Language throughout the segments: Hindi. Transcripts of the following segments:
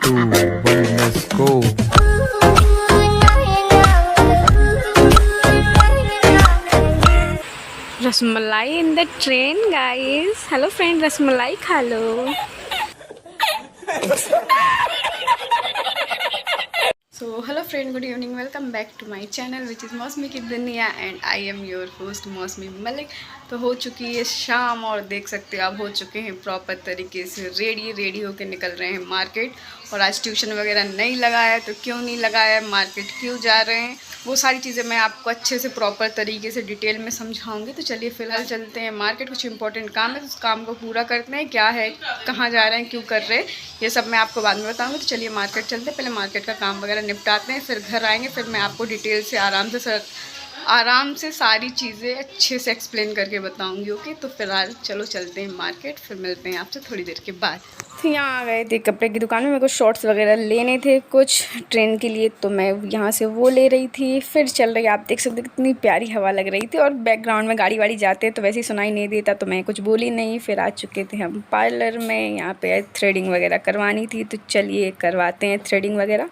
2 1 let's go। Rasmalai in the train guys. Hello friend, rasmalai खा लो। So hello friend, good evening, welcome back to my channel which is Mousumi की दुनिया and I am your host Mousumi Malik. तो हो चुकी है शाम और देख सकते हो आप हो चुके हैं प्रॉपर तरीके से रेडी होकर निकल रहे हैं मार्केट। और आज ट्यूशन वगैरह नहीं लगाया, तो क्यों नहीं लगाया, मार्केट क्यों जा रहे हैं, वो सारी चीज़ें मैं आपको अच्छे से प्रॉपर तरीके से डिटेल में समझाऊंगी। तो चलिए फ़िलहाल चलते हैं मार्केट। कुछ इंपॉर्टेंट काम है तो उस काम को पूरा करते हैं। क्या है, कहाँ जा रहे हैं, क्यों कर रहे हैं, ये सब मैं आपको बाद में बताऊंगी। तो चलिए मार्केट चलते हैं, पहले मार्केट का काम वगैरह निपटाते हैं, फिर घर आएंगे, फिर मैं आपको डिटेल से आराम से सारी चीज़ें अच्छे से एक्सप्लेन करके बताऊंगी। ओके, तो फिलहाल चलो चलते हैं मार्केट, फिर मिलते हैं आपसे थोड़ी देर के बाद। तो यहाँ आ गए थे कपड़े की दुकान में, मेरे को शॉर्ट्स वगैरह लेने थे कुछ ट्रेन के लिए, तो मैं यहाँ से वो ले रही थी। फिर चल रही, आप देख सकते कितनी प्यारी हवा लग रही थी, और बैकग्राउंड में गाड़ी वाड़ी जाते तो वैसे ही सुनाई नहीं देता, तो मैं कुछ बोली नहीं। फिर आ चुके थे हम पार्लर में, यहाँ पे थ्रेडिंग वगैरह करवानी थी, तो चलिए करवाते हैं थ्रेडिंग वगैरह,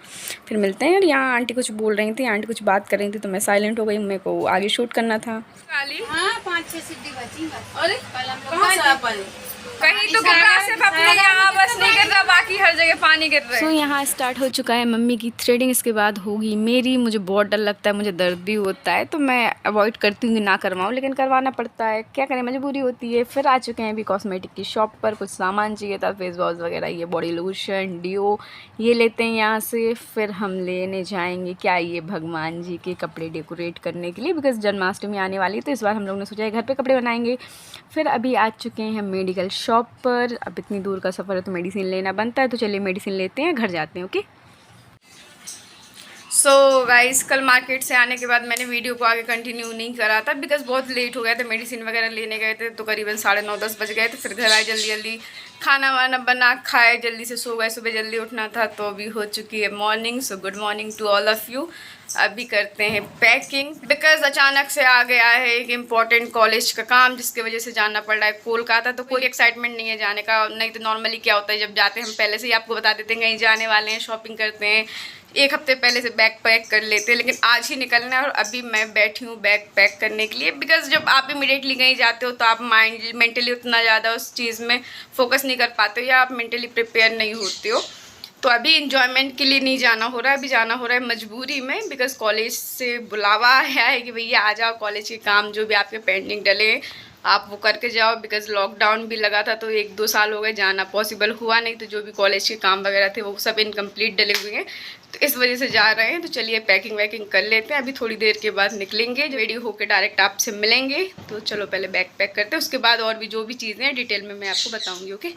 फिर मिलते हैं। और यहाँ आंटी कुछ बोल रही थी, आंटी कुछ बात कर रही थी, तो मैं साइलेंट हो गई, मेरे को आगे शूट करना था। हाँ, 5-6 सीढ़ी बची बस। अरे कल हम लोग कहाँ पानी कहीं तो गिर रहा, सिर्फ अपने यहाँ बस नहीं गिर रहा, बाकी हर जगह पानी गिर रहा है। यहाँ स्टार्ट हो चुका है मम्मी की थ्रेडिंग, इसके बाद होगी मेरी। मुझे बहुत डर लगता है, मुझे दर्द भी होता है, तो मैं अवॉइड करती हूँ कि ना करवाऊँ, लेकिन करवाना पड़ता है, क्या करें, मजबूरी होती है। फिर आ चुके हैं अभी कॉस्मेटिक की शॉप पर, कुछ सामान चाहिए था, फेस वॉश वगैरह, ये बॉडी लोशन, डिओ, ये लेते हैं यहाँ से। फिर हम लेने जाएंगे क्या, ये भगवान जी के कपड़े डेकोरेट करने के लिए, बिकॉज जन्माष्टमी आने वाली है, तो इस बार हम लोग ने सोचा है घर पे कपड़े बनाएंगे। फिर अभी आ चुके हैं मेडिकल शॉप पर, अब इतनी दूर का सफ़र है तो मेडिसिन लेना बनता है, तो चलिए मेडिसिन लेते हैं, घर जाते हैं। ओके, सो गाइस, कल मार्केट से आने के बाद मैंने वीडियो को आगे कंटिन्यू नहीं करा था, बिकॉज बहुत लेट हो गया था, मेडिसिन वगैरह लेने गए थे, तो करीबन 9:30-10 बज गए थे। फिर घर आए जल्दी खाना वाना बना खाए, जल्दी से सो गए, सुबह जल्दी उठना था। तो अभी हो चुकी है morning, so good morning to all of you. अभी करते हैं पैकिंग, बिकॉज अचानक से आ गया है एक इम्पॉर्टेंट कॉलेज का काम, जिसकी वजह से जाना पड़ रहा है कोलकाता। तो कोई एक्साइटमेंट नहीं है जाने का, नहीं तो नॉर्मली क्या होता है, जब जाते हैं हम पहले से ही आपको बता देते हैं कहीं जाने वाले हैं, शॉपिंग करते हैं, एक हफ्ते पहले से बैग पैक कर लेते हैं। लेकिन आज ही निकलना है, और अभी मैं बैठी हूँ बैग पैक करने के लिए, बिकॉज जब आप इमीडिएटली कहीं जाते हो तो आप मेंटली उतना ज़्यादा उस चीज़ में फोकस नहीं कर पाते हो, या आप मेंटली प्रिपेयर नहीं होते हो। तो अभी इंजॉयमेंट के लिए नहीं जाना हो रहा है, अभी जाना हो रहा है मजबूरी में, बिकॉज कॉलेज से बुलावा आया है कि भैया आ जाओ, कॉलेज के काम जो भी आपके पेंडिंग डले हैं आप वो करके जाओ। बिकॉज लॉकडाउन भी लगा था, तो 1-2 साल हो गए, जाना पॉसिबल हुआ नहीं, तो जो भी कॉलेज के काम वगैरह थे वो सब इनकम्प्लीट डले हुए हैं, तो इस वजह से जा रहे हैं। तो चलिए पैकिंग वैकिंग कर लेते हैं, अभी थोड़ी देर के बाद निकलेंगे, रेडी होकर डायरेक्ट आपसे मिलेंगे। तो चलो पहले बैग पैक करते हैं, उसके बाद और भी जो भी चीज़ें हैं डिटेल में मैं आपको बताऊँगी। ओके,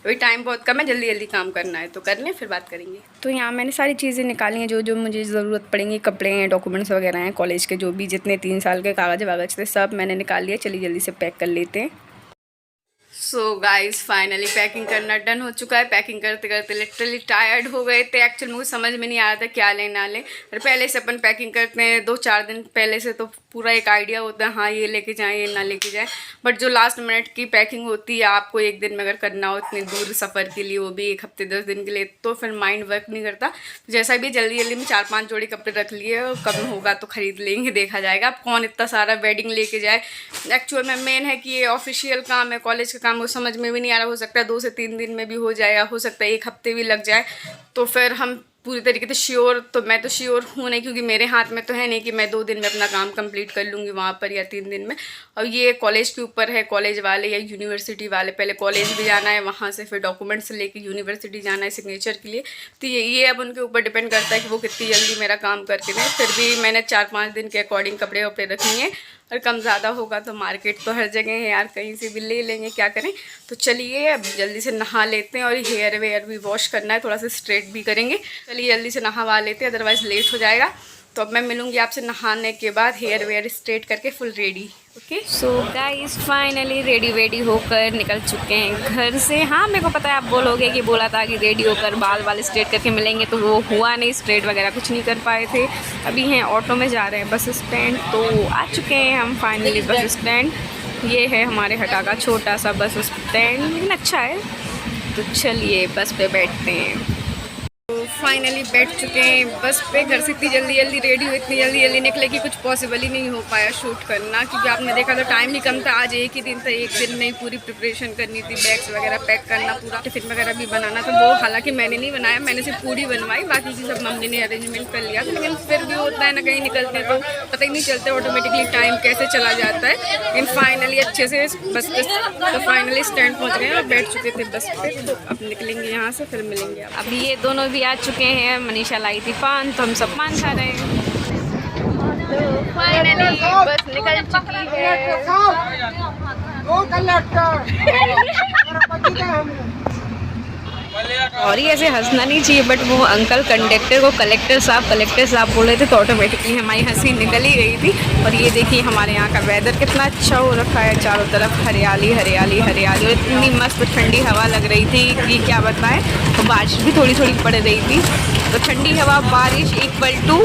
अभी टाइम बहुत कम है, जल्दी काम करना है, तो कर लें फिर बात करेंगे। तो यहाँ मैंने सारी चीज़ें निकाली हैं, जो जो मुझे ज़रूरत पड़ेंगी, कपड़े हैं, डॉक्यूमेंट्स वगैरह हैं, कॉलेज के जो भी जितने 3 साल के कागज़ वागज थे सब मैंने निकाल लिया। चलिए जल्दी से पैक कर लेते हैं। सो गाइस, फाइनली पैकिंग करना डन हो चुका है। पैकिंग करते करते लिटरली टायर्ड हो गए थे, एक्चुअली मुझे समझ में नहीं आ रहा था क्या लें ना लें। और पहले से अपन पैकिंग करते हैं 2-4 दिन पहले से, तो पूरा एक आइडिया होता है हाँ ये लेके जाएँ ये ना लेके जाएँ। बट जो लास्ट मिनट की पैकिंग होती है आपको एक दिन में अगर करना हो इतनी दूर सफ़र के लिए, वो भी 1 हफ्ते 10 दिन के लिए, तो फिर माइंड वर्क नहीं करता। तो जैसा भी जल्दी में 4-5 जोड़ी कपड़े रख लिए, कम होगा तो ख़रीद लेंगे, देखा जाएगा। अब कौन इतना सारा वेडिंग लेके जाए, एक्चुअल में मेन है कि ये ऑफिशियल काम है, कॉलेज का काम, वो समझ में भी नहीं आ रहा। हो सकता है 2 से 3 दिन में भी हो जाए, या हो सकता है 1 हफ्ते भी लग जाए। तो फिर हम पूरी तरीके से श्योर, तो मैं तो श्योर हूँ नहीं, क्योंकि मेरे हाथ में तो है नहीं कि मैं 2 दिन में अपना काम कंप्लीट कर लूँगी वहाँ पर, या 3 दिन में। और ये कॉलेज के ऊपर है, कॉलेज वाले या यूनिवर्सिटी वाले, पहले कॉलेज भी जाना है, वहाँ से फिर डॉक्यूमेंट्स लेके यूनिवर्सिटी जाना है सिग्नेचर के लिए। तो ये अब उनके ऊपर डिपेंड करता है कि वो कितनी जल्दी मेरा काम करके दें। फिर भी मैंने 4-5 दिन के अकॉर्डिंग कपड़े वपड़े रखनी है, और कम ज़्यादा होगा तो मार्केट तो हर जगह है यार, कहीं से भी ले लेंगे, क्या करें। तो चलिए अब जल्दी से नहा लेते हैं, और हेयर वेयर भी वॉश करना है, थोड़ा सा स्ट्रेट भी करेंगे। चलिए जल्दी से नहा लेते हैं, अदरवाइज़ लेट हो जाएगा। तो अब मैं मिलूँगी आपसे नहाने के बाद, हेयर वेयर स्ट्रेट करके full ready. Okay, so guys finally ready वेडी होकर निकल चुके हैं घर से। हाँ मेरे को पता है आप बोलोगे कि बोला था कि रेडी होकर बाल स्ट्रेट करके मिलेंगे, तो वो हुआ नहीं, स्ट्रेट वगैरह कुछ नहीं कर पाए थे। अभी हैं ऑटो में जा रहे हैं बस स्टैंड, तो आ चुके हैं हम फाइनली बस स्टैंड। ये है हमारे हटा का छोटा सा बस स्टैंड, लेकिन अच्छा है। तो चलिए बस पे बैठते हैं। तो फाइनली बैठ चुके हैं बस पे। घर से इतनी जल्दी जल्दी रेडी हुई, इतनी जल्दी जल्दी निकले कि कुछ पॉसिबल ही नहीं हो पाया शूट करना, क्योंकि आपने देखा तो टाइम ही कम था। आज एक ही दिन था, एक दिन नहीं पूरी प्रिपरेशन करनी थी, बैग्स वगैरह पैक करना, पूरा टिफिन वगैरह भी बनाना था। वो हालांकि मैंने नहीं बनाया, मैंने सिर्फ पूरी बनवाई, बाकी की सब मम्मी ने अरेंजमेंट कर लिया था। लेकिन फिर भी होता है ना, कहीं निकलते तो पता ही नहीं चलता ऑटोमेटिकली टाइम कैसे चला जाता है। लेकिन फाइनली अच्छे से बस तो फाइनली स्टैंड पहुँच गए और बैठ चुके थे बस पे। तो अब निकलेंगे यहाँ से, फिर मिलेंगे। अभी ये दोनों भी आ चुके हैं। मनीषा लाई थी पान, तो हम सब पान खा रहे हैं। तो फाइनली बस निकल चुकी है। और ये ऐसे हंसना नहीं चाहिए, बट वो अंकल कंडक्टर को कलेक्टर साहब बोल रहे थे, तो ऑटोमेटिकली हमारी हंसी निकल ही रही थी। और ये देखिए हमारे यहाँ का वेदर कितना अच्छा हो रखा है, चारों तरफ हरियाली हरियाली हरियाली, और इतनी मस्त ठंडी हवा लग रही थी कि क्या बताएं। तो बारिश भी थोड़ी थोड़ी पड़ रही थी, तो ठंडी हवा बारिश इक्वल टू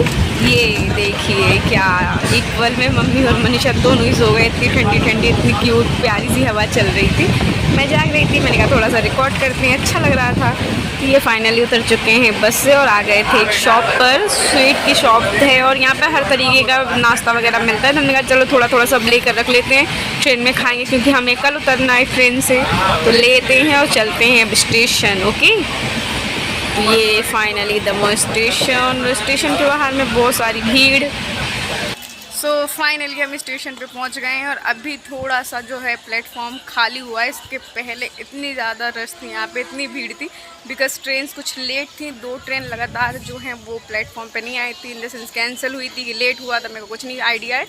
ये देखिए क्या इक्वल में मम्मी और मनीषा दोनों ही सो गए। इतनी ठंडी ठंडी, इतनी क्यूट प्यारी सी हवा चल रही थी। मैं जाग रही थी, मैंने कहा थोड़ा सा रिकॉर्ड करते हैं, अच्छा लग रहा था। ये फाइनली उतर चुके हैं बस से और आ गए थे एक शॉप पर, स्वीट की शॉप है और यहाँ पर हर तरीके का नाश्ता वगैरह मिलता है। तो हमने कहा चलो थोड़ा थोड़ा सब लेकर रख लेते हैं, ट्रेन में खाएंगे, क्योंकि हमें कल उतरना है ट्रेन से। तो लेते हैं और चलते हैं अब स्टेशन। ओके, ये फाइनली दमोह स्टेशन के बाहर में बहुत सारी भीड़। सो फाइनली हम स्टेशन पे पहुंच गए हैं और अभी थोड़ा सा जो है प्लेटफॉर्म खाली हुआ है। इसके पहले इतनी ज़्यादा रश थी यहाँ पे, इतनी भीड़ थी, बिकॉज ट्रेन कुछ लेट थी। 2 ट्रेन लगातार जो हैं वो प्लेटफॉर्म पे नहीं आई थी, इन द सेंस कैंसिल हुई थी कि लेट हुआ था, मेरे को कुछ नहीं आइडिया है।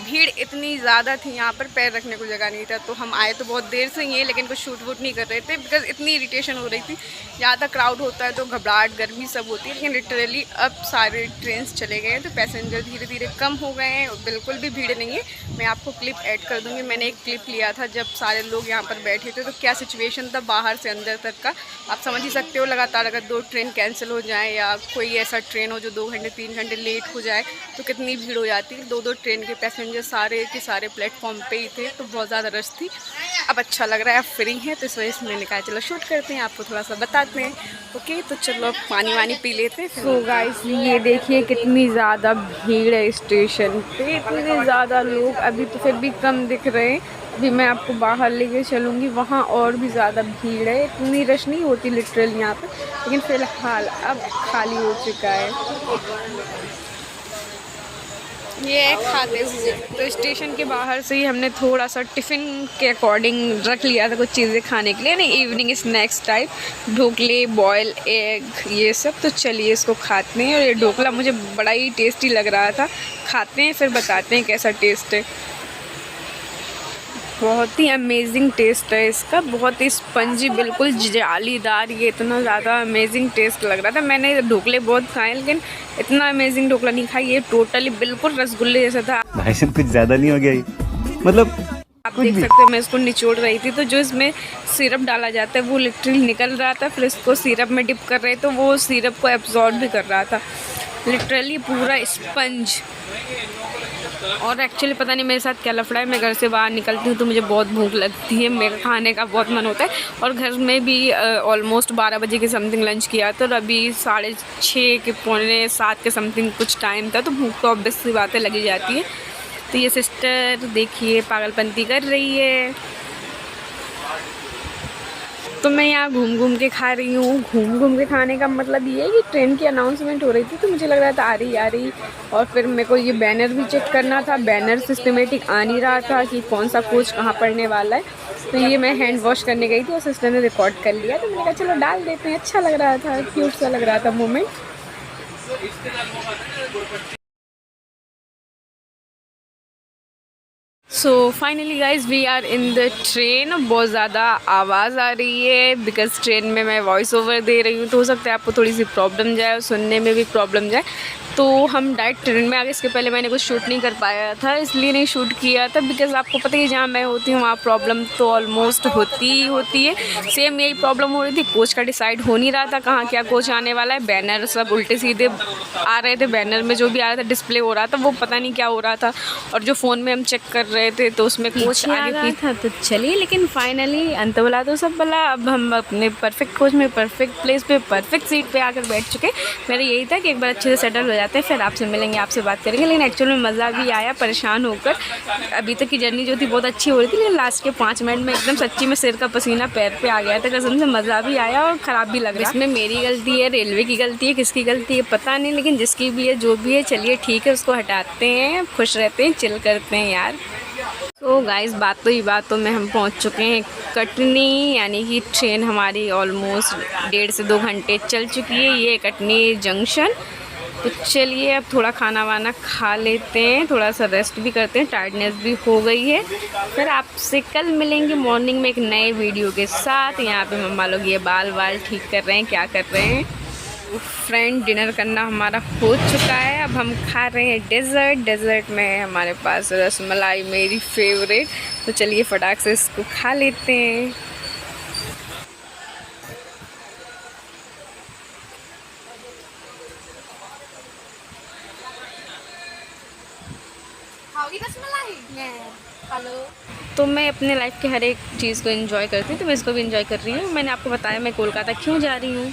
भीड़ इतनी ज़्यादा थी यहाँ पर, पैर रखने को जगह नहीं था। तो हम आए तो बहुत देर से ही है, लेकिन कुछ शूट वूट नहीं कर रहे थे, बिकॉज इतनी इरीटेशन हो रही थी। ज़्यादा क्राउड होता है तो घबराहट, गर्मी सब होती है। लेकिन लिटरली अब सारे ट्रेन चले गए हैं, तो पैसेंजर धीरे धीरे कम हो गए हैं, बिल्कुल भी भीड़ नहीं है। मैं आपको क्लिप ऐड कर दूंगी। मैंने एक क्लिप लिया था जब सारे लोग यहाँ पर बैठे थे, तो क्या सिचुएशन था बाहर से अंदर तक का, आप समझ ही सकते हो। लगातार अगर 2 ट्रेन कैंसिल हो जाए या कोई ऐसा ट्रेन हो जो 2 घंटे 3 घंटे लेट हो जाए, तो कितनी भीड़ हो जाती है। 2 ट्रेन के पैसेंजर सारे के सारे प्लेटफॉर्म पे ही थे, तो बहुत ज़्यादा रश थी। अब अच्छा लग रहा है, अब फ्री हैं, तो इस वजह से मैंने कहा चलो शूट करते हैं, आपको थोड़ा सा बताते हैं। ओके, तो चलो अब पानी वानी पी लेते हैं। सो गाइस, ये देखिए कितनी ज़्यादा भीड़ है स्टेशन पे, इतने ज़्यादा लोग। अभी तो फिर भी कम दिख रहे हैं, अभी मैं आपको बाहर लेके चलूँगी, वहाँ और भी ज़्यादा भीड़ है। इतनी रश नहीं होती लिटरली यहाँ पर, लेकिन फ़िलहाल अब खाली हो चुका है। ये खाते हुए तो स्टेशन के बाहर से ही हमने थोड़ा सा टिफ़िन के अकॉर्डिंग रख लिया था कुछ चीज़ें खाने के लिए, नहीं इवनिंग स्नैक्स टाइप, ढोकले, बॉयल एग, ये सब। तो चलिए इसको खाते हैं। और ये ढोकला मुझे बड़ा ही टेस्टी लग रहा था, खाते हैं फिर बताते हैं कैसा टेस्ट है। बहुत ही अमेजिंग टेस्ट है इसका, बहुत ही स्पंजी, बिल्कुल जालीदार। ये इतना ज़्यादा अमेजिंग टेस्ट लग रहा था। मैंने ढोकले बहुत खाए, लेकिन इतना अमेजिंग ढोकला नहीं खाई। ये टोटली बिल्कुल रसगुल्ले जैसा था। भाई साहब कुछ ज़्यादा नहीं हो गया ये, मतलब आप देख सकते हो मैं इसको निचोड़ रही थी, तो जो इसमें सिरप डाला जाता है वो लिटरली निकल रहा था। फिर इसको सिरप में डिप कर रहे तो वो सिरप को एब्जॉर्ब भी कर रहा था, लिटरली पूरा स्पंज। और एक्चुअली पता नहीं मेरे साथ क्या लफड़ा है, मैं घर से बाहर निकलती हूँ तो मुझे बहुत भूख लगती है, मेरे खाने का बहुत मन होता है। और घर में भी ऑलमोस्ट 12 बजे के समथिंग लंच किया था, और अभी 6:30 के पौने 7 के समथिंग कुछ टाइम था, तो भूख तो ऑब्वियस सी बातें लगी जाती है। तो ये सिस्टर देखिए पागलपंती कर रही है, तो मैं यहाँ घूम घूम के खा रही हूँ। घूम घूम के खाने का मतलब ये है कि ट्रेन की अनाउंसमेंट हो रही थी, तो मुझे लग रहा था आ रही। और फिर मेरे को ये बैनर भी चेक करना था, बैनर सिस्टमेटिक आ नहीं रहा था कि कौन सा कोच कहाँ पड़ने वाला है। तो ये मैं हैंड वॉश करने गई थी और सिस्टर ने रिकॉर्ड कर लिया, तो मैंने कहा चलो डाल देते हैं। अच्छा लग रहा था, क्यूट सा लग रहा था moment. So finally guys we are in the train. बहुत ज़्यादा आवाज़ आ रही है बिकॉज ट्रेन में मैं वॉइस ओवर दे रही हूँ, तो हो सकता है आपको थोड़ी सी प्रॉब्लम जाए और सुनने में भी प्रॉब्लम जाए। तो हम डायरेक्ट ट्रेन में आ गए। इसके पहले मैंने कुछ शूट नहीं कर पाया था, इसलिए नहीं शूट किया था, बिकॉज आपको पता ही जहाँ मैं होती हूँ वहाँ प्रॉब्लम तो ऑलमोस्ट होती ही होती है। सेम यही प्रॉब्लम हो रही थी, कोच का डिसाइड हो नहीं रहा था कहाँ क्या कोच आने वाला है। बैनर सब उल्टे सीधे आ रहे थे, बैनर में जो भी आ रहा था डिस्प्ले हो रहा था वो पता नहीं क्या हो रहा था। और जो फ़ोन में हम चेक कर रहे थे तो उसमें कोच आगे पीछे था, तो चलिए। लेकिन फाइनली अंत भला तो सब भला, अब हम अपने परफेक्ट कोच में परफेक्ट प्लेस पे परफेक्ट सीट पे आकर बैठ चुके। मेरा यही था कि एक बार अच्छे से सेटल हो जाते हैं, फिर आपसे मिलेंगे, आपसे बात करेंगे। लेकिन एक्चुअल में मज़ा भी आया, परेशान होकर। अभी तक की जर्नी जो थी बहुत अच्छी हो रही थी, लेकिन लास्ट के 5 मिनट में एकदम सच्ची में सिर का पसीना पैर पे आ गया था कसम से। मज़ा भी आया और ख़राब भी लग रहा है। इसमें मेरी गलती है, रेलवे की गलती है, किसकी गलती है पता नहीं, लेकिन जिसकी भी है जो भी है चलिए ठीक है, उसको हटाते हैं, खुश रहते हैं, चिल करते हैं यार। तो गाइस बातों में हम पहुंच चुके हैं कटनी, यानी कि ट्रेन हमारी ऑलमोस्ट 1.5 से 2 घंटे चल चुकी है। ये कटनी जंक्शन। तो चलिए अब थोड़ा खाना वाना खा लेते हैं, थोड़ा सा रेस्ट भी करते हैं, टायर्डनेस भी हो गई है। फिर आपसे कल मिलेंगे मॉर्निंग में एक नए वीडियो के साथ। यहाँ पे मम्मा लोग ये बाल ठीक कर रहे हैं, क्या कर रहे हैं। फ्रेंड डिनर करना हमारा हो चुका है, अब हम खा रहे हैं डेज़र्ट में हमारे पास रसमलाई, मेरी फेवरेट। तो चलिए फटाक से इसको खा लेते हैं। तो मैं अपने लाइफ के हर एक चीज़ को एंजॉय करती हूँ, तो मैं इसको भी एंजॉय कर रही हूँ। मैंने आपको बताया मैं कोलकाता क्यों जा रही हूँ,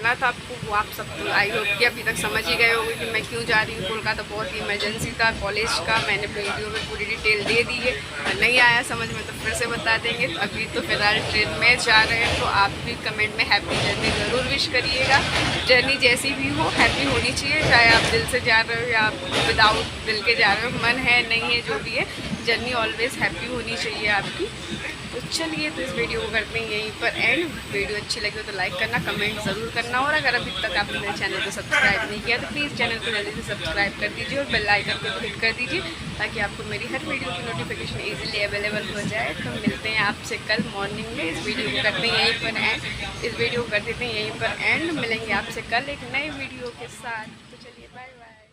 बोलना था आपको, वो आप सब आई होप कि अभी तक समझ ही गए होंगे कि मैं क्यों जा रही हूँ कोलकाता। बहुत ही इमरजेंसी था कॉलेज का, मैंने वीडियो में पूरी डिटेल दे दी है। नहीं आया समझ में तो फिर से बता देंगे। अभी तो फिलहाल ट्रेन में जा रहे हैं, तो आप भी कमेंट में हैप्पी जर्नी ज़रूर विश करिएगा। जर्नी जैसी भी हो हैप्पी होनी चाहिए, चाहे आप दिल से जा रहे हो या आप विदाउट दिल के जा रहे हो, मन है नहीं है जो भी है, जर्नी ऑलवेज़ हैप्पी होनी चाहिए आपकी। तो चलिए तो इस वीडियो को करते हैं यहीं पर एंड। वीडियो अच्छी लगी हो तो लाइक करना, कमेंट ज़रूर करना, और अगर अभी तक आपने मेरे चैनल को सब्सक्राइब नहीं किया तो प्लीज़ चैनल को जल्दी से सब्सक्राइब कर दीजिए और बेल आइकन को क्लिक कर दीजिए, ताकि आपको मेरी हर वीडियो की नोटिफिकेशन ईजिली अवेलेबल हो जाए। तो मिलते हैं आपसे कल मॉर्निंग में। इस वीडियो को करते हैं यहीं पर एंड, इस वीडियो को कर देते हैं यहीं पर एंड। मिलेंगे आपसे कल एक नए वीडियो के साथ। तो चलिए बाय बाय।